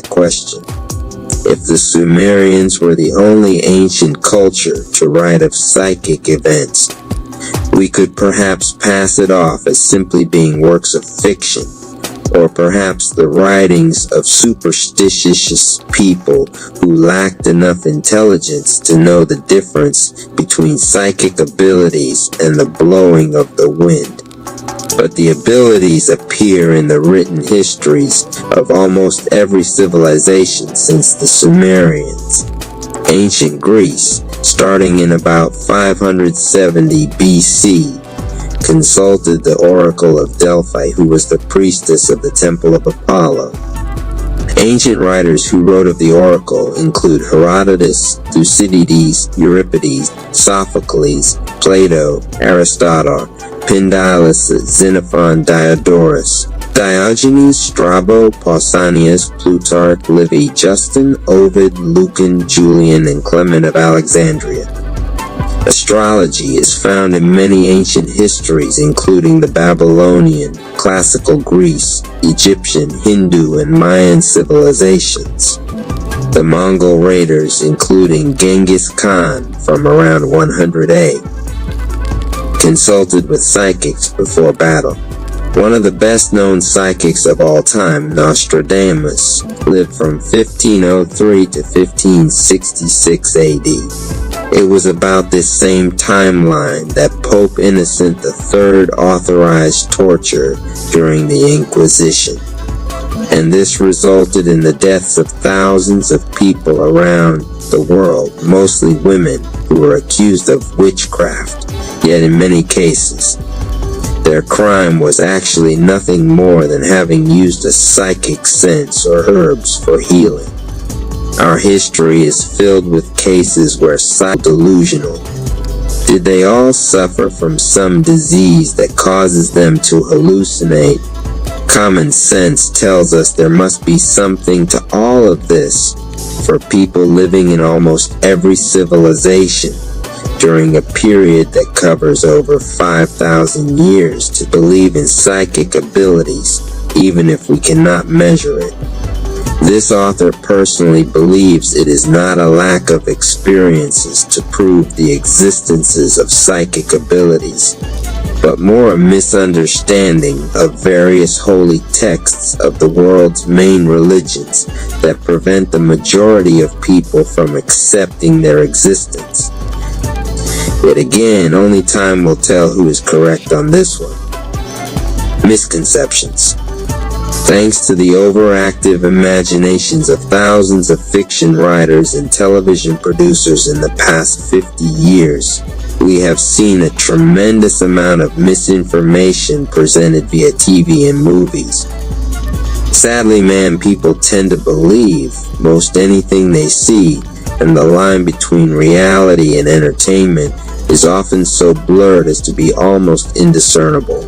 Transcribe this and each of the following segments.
question. If the Sumerians were the only ancient culture to write of psychic events, we could perhaps pass it off as simply being works of fiction, or perhaps the writings of superstitious people who lacked enough intelligence to know the difference between psychic abilities and the blowing of the wind. But the abilities appear in the written histories of almost every civilization since the Sumerians. Ancient Greece, starting in about 570 BC, consulted the oracle of Delphi, who was the priestess of the temple of Apollo. Ancient writers who wrote of the oracle include Herodotus, Thucydides, Euripides, Sophocles, Plato, Aristotle, Pindalus, Xenophon, Diodorus, Diogenes, Strabo, Pausanias, Plutarch, Livy, Justin, Ovid, Lucan, Julian, and Clement of Alexandria. Astrology is found in many ancient histories, including the Babylonian, Classical Greece, Egyptian, Hindu, and Mayan civilizations. The Mongol raiders, including Genghis Khan from around 100 A, consulted with psychics before battle. One of the best-known psychics of all time, Nostradamus, lived from 1503 to 1566 AD. It was about this same timeline that Pope Innocent III authorized torture during the Inquisition, and this resulted in the deaths of thousands of people around the world, mostly women who were accused of witchcraft, yet in many cases, their crime was actually nothing more than having used a psychic sense or herbs for healing. Our history is filled with cases where delusional. Did they all suffer from some disease that causes them to hallucinate? Common sense tells us there must be something to all of this for people living in almost every civilization during a period that covers over 5,000 years to believe in psychic abilities, even if we cannot measure it. This author personally believes it is not a lack of experiences to prove the existences of psychic abilities, but more a misunderstanding of various holy texts of the world's main religions that prevent the majority of people from accepting their existence. Yet again, only time will tell who is correct on this one. Misconceptions. Thanks to the overactive imaginations of thousands of fiction writers and television producers in the past 50 years, we have seen a tremendous amount of misinformation presented via TV and movies. Sadly, people tend to believe most anything they see, and the line between reality and entertainment is often so blurred as to be almost indiscernible.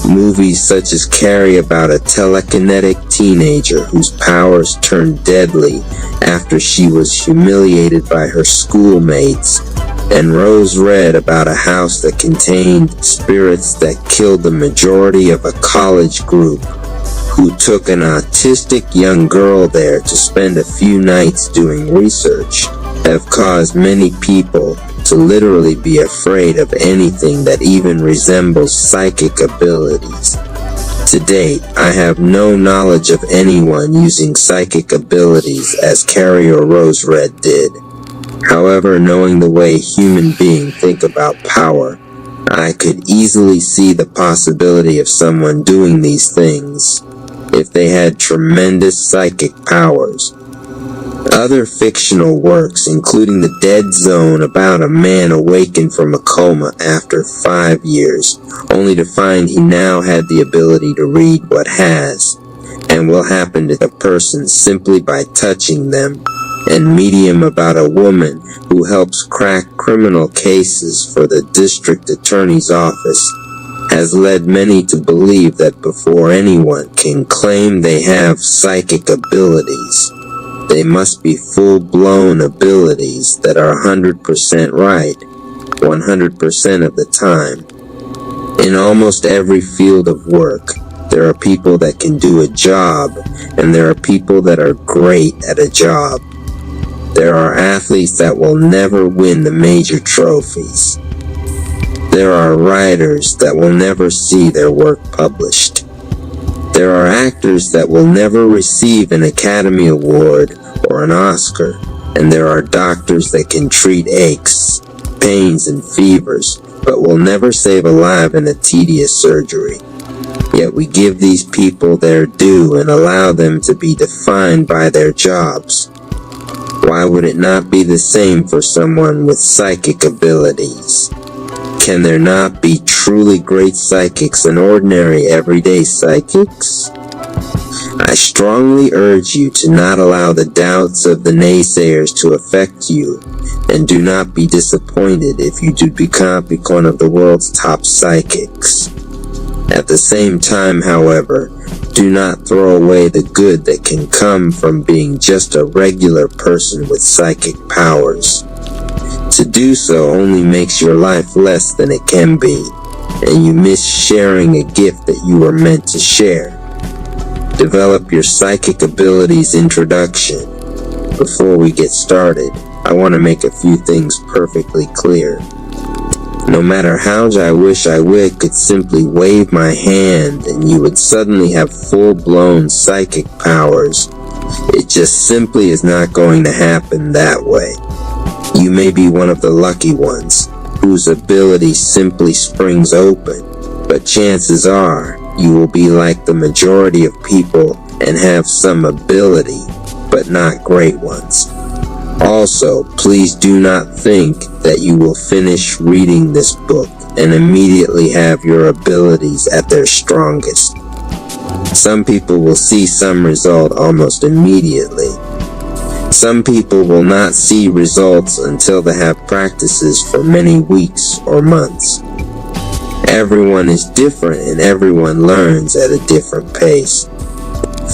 Movies such as carry about a telekinetic teenager whose powers turned deadly after she was humiliated by her schoolmates, and Rose Red about a house that contained spirits that killed the majority of a college group who took an autistic young girl there to spend a few nights doing research, have caused many people to literally be afraid of anything that even resembles psychic abilities. To date, I have no knowledge of anyone using psychic abilities as Carrier Rose Red did. However, knowing the way human beings think about power, I could easily see the possibility of someone doing these things if they had tremendous psychic powers. Other fictional works, including The Dead Zone, about a man awakened from a coma after 5 years, only to find he now had the ability to read what has and will happen to a person simply by touching them, and Medium about a woman who helps crack criminal cases for the district attorney's office, has led many to believe that before anyone can claim they have psychic abilities, they must be full-blown abilities that are 100% right, 100% of the time. In almost every field of work, There are people that can do a job, and there are people that are great at a job. There are athletes that will never win the major trophies. There are writers that will never see their work published. There are actors that will never receive an Academy Award or an Oscar, and there are doctors that can treat aches, pains, and fevers, but will never save a life in a tedious surgery. Yet we give these people their due and allow them to be defined by their jobs. Why would it not be the same for someone with psychic abilities? Can there not be truly great psychics and ordinary everyday psychics? I strongly urge you to not allow the doubts of the naysayers to affect you, and do not be disappointed if you do become one of the world's top psychics. At the same time, however, do not throw away the good that can come from being just a regular person with psychic powers. To do so only makes your life less than it can be, and you miss sharing a gift that you were meant to share. Develop your psychic abilities introduction. Before we get started, I want to make a few things perfectly clear. No matter how I wish I could simply wave my hand and you would suddenly have full-blown psychic powers, it just simply is not going to happen that way. You may be one of the lucky ones, whose ability simply springs open, but chances are you will be like the majority of people and have some ability, but not great ones. Also, please do not think that you will finish reading this book and immediately have your abilities at their strongest. Some people will see some result almost immediately. Some people will not see results until they have practices for many weeks or months. Everyone is different and everyone learns at a different pace.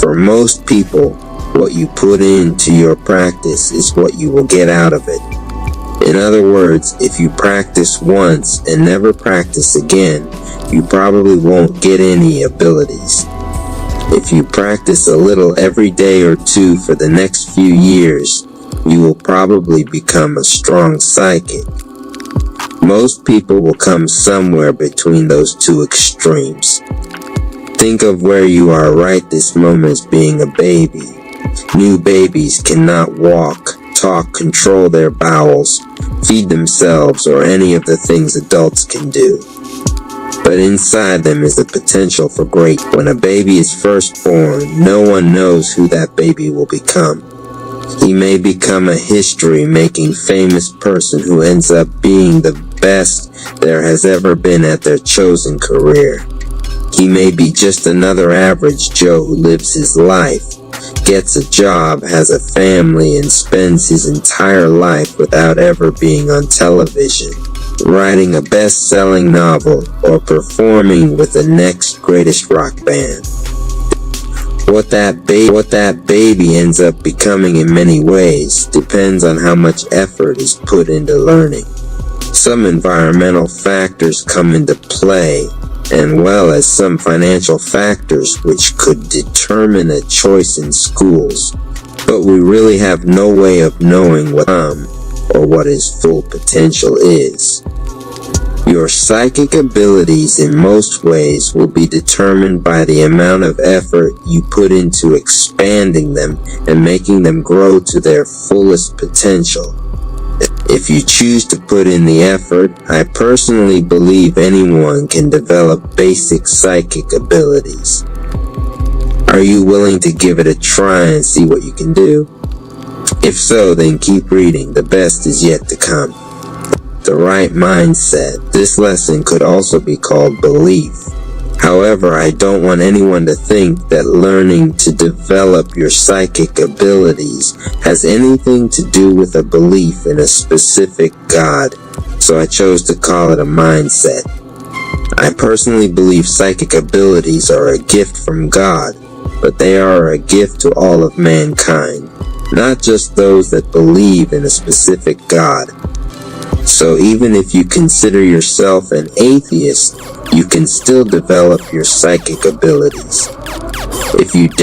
For most people, what you put into your practice is what you will get out of it. In other words, if you practice once and never practice again, you probably won't get any abilities. If you practice a little every day or two for the next few years, you will probably become a strong psychic. Most people will come somewhere between those two extremes. Think of where you are right this moment as being a baby. New babies cannot walk, talk, control their bowels, feed themselves, or any of the things adults can do. But inside them is the potential for great. When a baby is first born, no one knows who that baby will become. He may become a history-making famous person who ends up being the best there has ever been at their chosen career. He may be just another average Joe who lives his life, gets a job, has a family, and spends his entire life without ever being on television, writing a best-selling novel, or performing with the next greatest rock band. What that baby ends up becoming in many ways depends on how much effort is put into learning. Some environmental factors come into play, and well as some financial factors which could determine a choice in schools, but we really have no way of knowing what or what his full potential is. Your psychic abilities in most ways will be determined by the amount of effort you put into expanding them and making them grow to their fullest potential. If you choose to put in the effort, I personally believe anyone can develop basic psychic abilities. Are you willing to give it a try and see what you can do? If so, then keep reading. The best is yet to come. The right mindset. This lesson could also be called belief. However, I don't want anyone to think that learning to develop your psychic abilities has anything to do with a belief in a specific God, so I chose to call it a mindset. I personally believe psychic abilities are a gift from God, but they are a gift to all of mankind, not just those that believe in a specific God. So even if you consider yourself an atheist, you can still develop your psychic abilities. If you